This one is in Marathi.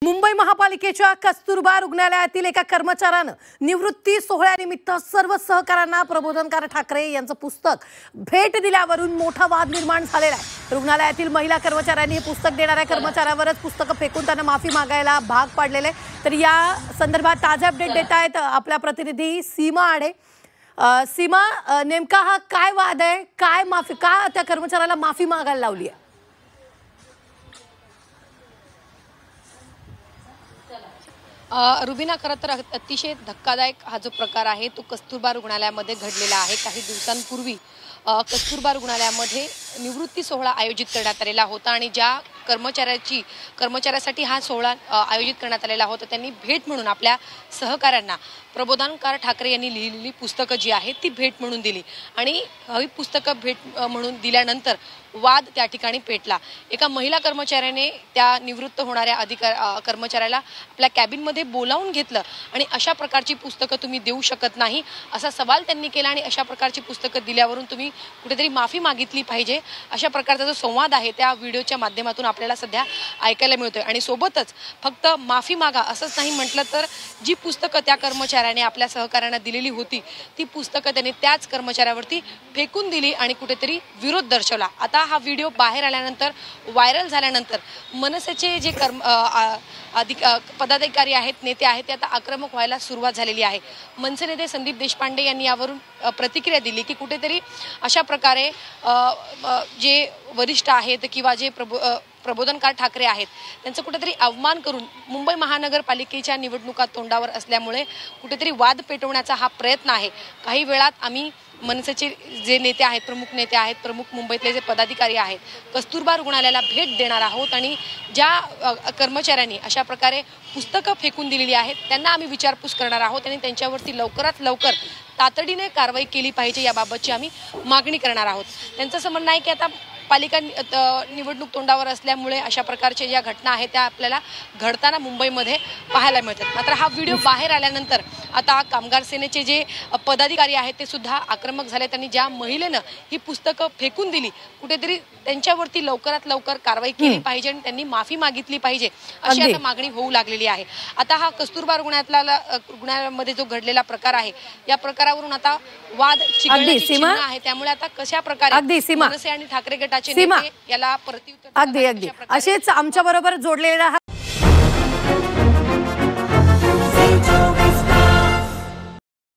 मुंबई महापालिकेच्या कस्तुरबा रुग्णालयातील एका कर्मचाऱ्यानं निवृत्ती सोहळ्यानिमित्त सर्व सहकाऱ्यांना प्रबोधनकार ठाकरे यांचं पुस्तक भेट दिल्यावरून मोठा वाद निर्माण झालेला आहे। रुग्णालयातील महिला कर्मचाऱ्यांनी हे पुस्तक देणाऱ्या कर्मचाऱ्यावरच पुस्तक फेकून त्यांना माफी मागायला भाग पाडलेले। तर या संदर्भात ताजा अपडेट देत आहेत आपल्या प्रतिनिधी सीमा आडे। सीमा, नेमका हा काय वाद आहे? काय माफी का त्या कर्मचाऱ्याला माफी मागायला लावली आहे? रुबीना, खरं तर अतिशय धक्कादायक हा जो प्रकार आहे तो कस्तुरबा रुग्णालयामध्ये घडलेला आहे। काही दिवसांपूर्वी कस्तुरबा रुग्णालयामध्ये निवृत्ती सोहळा आयोजित करण्यात आलेला होता आणि ज्या कर्मचाऱ्यासाठी हा सोहळा आयोजित करण्यात आलेला होता त्यांनी भेट म्हणून आपल्या सहकाऱ्यांना प्रबोधनकार ठाकरे यांनी लिहिलेली पुस्तकं जी आहेत ती भेट म्हणून दिली आणि ही पुस्तकं भेट म्हणून दिल्यानंतर वाद त्या ठिकाणी पेटला। एका महिला कर्मचाऱ्याने त्या निवृत्त होणाऱ्या कर्मचाऱ्याला आपल्या कॅबिनमध्ये बोलावून घेतलं आणि अशा प्रकारची पुस्तकं तुम्ही देऊ शकत नाही असा सवाल त्यांनी केला आणि अशा प्रकारची पुस्तकं दिल्यावरून तुम्ही कुठेतरी माफी मागितली पाहिजे अशा प्रकारचा जो संवाद आहे त्या व्हिडिओच्या माध्यमातून आपल्याला सध्या ऐकायला मिळतोय। आणि सोबतच फक्त माफी मागा असंच नाही म्हटलं तर जी पुस्तकं त्या कर्मचाऱ्याने आपल्या सहकाऱ्यांना दिलेली होती ती पुस्तकं त्यांनी त्याच कर्मचाऱ्यावरती फेकून दिली आणि कुठेतरी विरोध दर्शवला। आता हा व्हिडिओ बाहेर आल्यानंतर व्हायरल झाल्यानंतर मनसेचे जे पदाधिकारी आहेत, नेते आहेत, ते आता आक्रमक व्हायला सुरुवात झालेली आहे। मनसे नेते संदीप देशपांडे यांनी यावरून प्रतिक्रिया दिली की कुठेतरी अशा प्रकारे जे वरिष्ठ आहेत किंवा जे प्रबोधनकार ठाकरे आहेत त्यांचं कुठेतरी अवमान करून मुंबई महानगरपालिकेच्या निवडणुका तोंडावर असल्यामुळे कुठेतरी वाद पेटवण्याचा हा प्रयत्न आहे। काही वेळात आम्ही मनसेचे जे नेते आहेत, प्रमुख नेते आहेत, प्रमुख मुंबईतले जे पदाधिकारी आहेत, कस्तुरबा रुग्णालयाला भेट देणार आहोत आणि ज्या कर्मचाऱ्यांनी अशा प्रकारे पुस्तकं फेकून दिलेली आहेत त्यांना आम्ही विचारपूस करणार आहोत आणि त्यांच्यावरती लवकरात लवकर तातडीने कारवाई केली पाहिजे याबाबतची आम्ही मागणी करणार आहोत। त्यांचं असं म्हणणं आहे की आता पालिका निवडणूक तोंडावर असल्यामुळे अशा प्रकारच्या ज्या घटना आहेत त्या आपल्याला घडताना मुंबईमध्ये पाहायला मिळतात। मात्र हा व्हिडिओ बाहेर आल्यानंतर आता कामगार सेनेचे जे पदाधिकारी आहेत ते सुद्धा आक्रमक झाले। त्यांनी ज्या महिलेनं ही पुस्तकं फेकून दिली कुठेतरी त्यांच्यावरती लवकरात लवकर कारवाई केली पाहिजे आणि त्यांनी माफी मागितली पाहिजे अशी आता मागणी होऊ लागलेली आहे। आता हा कस्तुरबा रुग्णालयामध्ये जो घडलेला प्रकार आहे या प्रकारावरून आता वाद चिघळण्याची चिन्ह आहे। त्यामुळे आता कशा प्रकारे मनसे आणि ठाकरे गटाचे नेते याला प्रत्युत्तर अगदी असेच आमच्या बरोबर जोडलेला